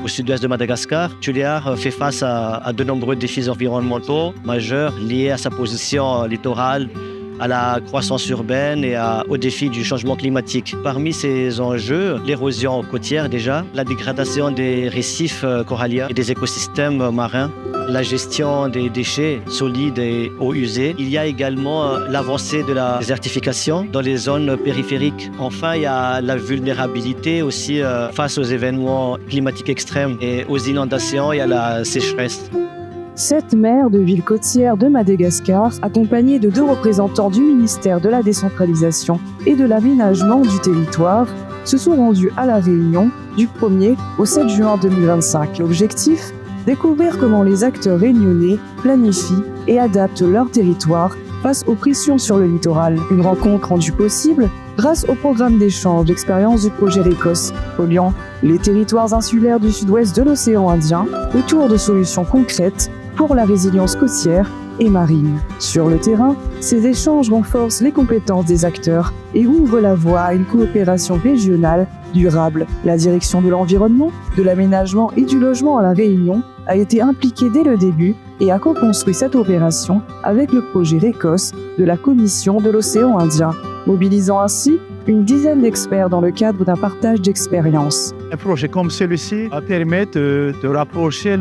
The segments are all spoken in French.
au sud-ouest de Madagascar. Tuléar fait face à de nombreux défis environnementaux majeurs liés à sa position littorale, à la croissance urbaine et aux défis du changement climatique. Parmi ces enjeux, l'érosion côtière déjà, la dégradation des récifs coralliens et des écosystèmes marins, la gestion des déchets solides et eaux usées. Il y a également l'avancée de la désertification dans les zones périphériques. Enfin, il y a la vulnérabilité aussi face aux événements climatiques extrêmes et aux inondations et à la sécheresse. 7 maires de villes côtières de Madagascar, accompagnés de 2 représentants du ministère de la décentralisation et de l'aménagement du territoire, se sont rendus à La Réunion du 1er au 7 juin 2025. L'objectif ? Découvrir comment les acteurs réunionnais planifient et adaptent leur territoire face aux pressions sur le littoral. Une rencontre rendue possible grâce au programme d'échange d'expériences du projet RECOS, reliant les territoires insulaires du sud-ouest de l'océan Indien autour de solutions concrètes pour la résilience côtière et marine. Sur le terrain, ces échanges renforcent les compétences des acteurs et ouvrent la voie à une coopération régionale durable. La direction de l'environnement, de l'aménagement et du logement à La Réunion a été impliquée dès le début et a co-construit cette opération avec le projet RECOS de la Commission de l'océan Indien, mobilisant ainsi une dizaine d'experts dans le cadre d'un partage d'expériences. Un projet comme celui-ci permet de rapprocher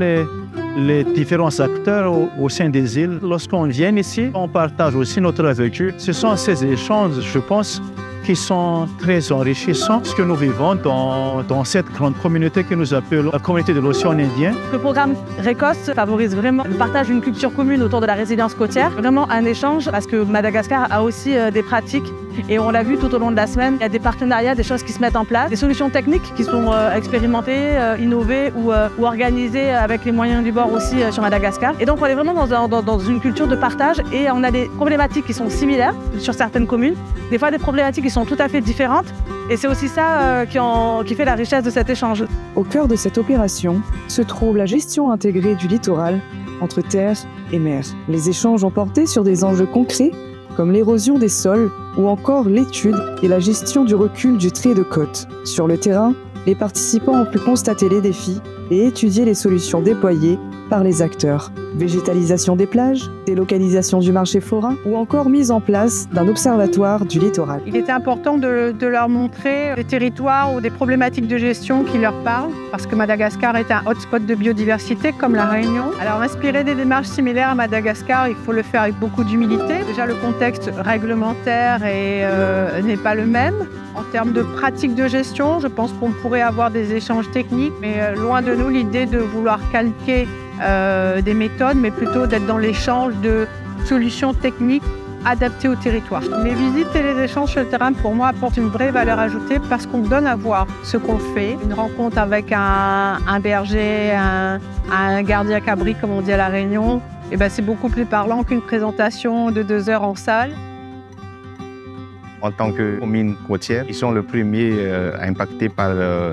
les différents acteurs au sein des îles. Lorsqu'on vient ici, on partage aussi notre vécu. Ce sont ces échanges, je pense, qui sont très enrichissants, ce que nous vivons dans cette grande communauté que nous appelons la communauté de l'océan Indien. Le programme RECOS favorise vraiment le partage d'une culture commune autour de la résilience côtière. Vraiment un échange parce que Madagascar a aussi des pratiques et on l'a vu tout au long de la semaine. Il y a des partenariats, des choses qui se mettent en place, des solutions techniques qui sont expérimentées, innovées ou organisées avec les moyens du bord aussi sur Madagascar. Et donc on est vraiment dans une culture de partage et on a des problématiques qui sont similaires sur certaines communes, des fois des problématiques qui sont tout à fait différentes et c'est aussi ça qui fait la richesse de cet échange. Au cœur de cette opération se trouve la gestion intégrée du littoral entre terre et mer. Les échanges ont porté sur des enjeux concrets comme l'érosion des sols ou encore l'étude et la gestion du recul du trait de côte. Sur le terrain, les participants ont pu constater les défis et étudier les solutions déployées par les acteurs. Végétalisation des plages, délocalisation du marché forain ou encore mise en place d'un observatoire du littoral. Il était important de leur montrer des territoires ou des problématiques de gestion qui leur parlent parce que Madagascar est un hotspot de biodiversité comme la Réunion. Alors inspirer des démarches similaires à Madagascar, il faut le faire avec beaucoup d'humilité. Déjà le contexte réglementaire n'est pas le même. En termes de pratiques de gestion, je pense qu'on pourrait avoir des échanges techniques, mais loin de nous l'idée de vouloir calquer des méthodes, mais plutôt d'être dans l'échange de solutions techniques adaptées au territoire. Les visites et les échanges sur le terrain, pour moi, apportent une vraie valeur ajoutée parce qu'on donne à voir ce qu'on fait. Une rencontre avec un berger, un gardien cabri, comme on dit à La Réunion, et c'est beaucoup plus parlant qu'une présentation de 2 heures en salle. En tant que commune côtière, ils sont les premiers impactés par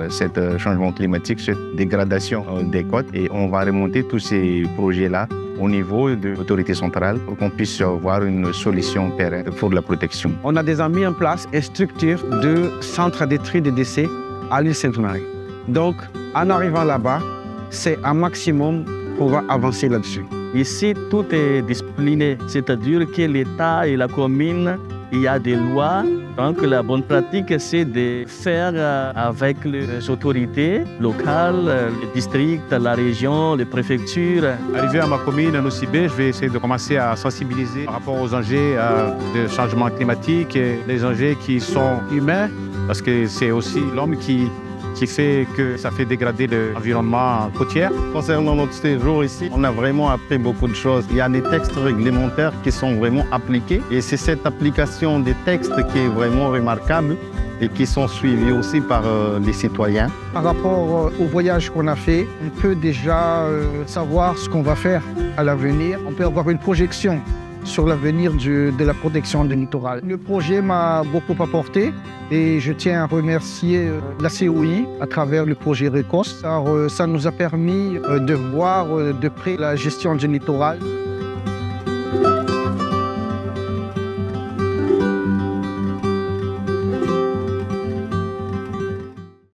ce changement climatique, cette dégradation des côtes. Et on va remonter tous ces projets-là au niveau de l'autorité centrale pour qu'on puisse avoir une solution pérenne pour la protection. On a déjà mis en place une structure de centre de tri de décès à l'île Sainte-Marie. Donc, en arrivant là-bas, c'est un maximum qu'on va avancer là-dessus. Ici, tout est discipliné, c'est-à-dire que l'État et la commune, il y a des lois. Donc la bonne pratique, c'est de faire avec les autorités locales, les districts, la région, les préfectures. Arrivé à ma commune, à Nosibé, je vais essayer de commencer à sensibiliser par rapport aux enjeux de changement climatique et les enjeux qui sont humains, parce que c'est aussi l'homme qui fait que ça fait dégrader l'environnement côtier. Concernant notre séjour ici, on a vraiment appris beaucoup de choses. Il y a des textes réglementaires qui sont vraiment appliqués et c'est cette application des textes qui est vraiment remarquable et qui sont suivis aussi par les citoyens. Par rapport au voyage qu'on a fait, on peut déjà savoir ce qu'on va faire à l'avenir. On peut avoir une projection sur l'avenir de la protection du littoral. Le projet m'a beaucoup apporté et je tiens à remercier la COI à travers le projet RECOS. Ça nous a permis de voir de près la gestion du littoral.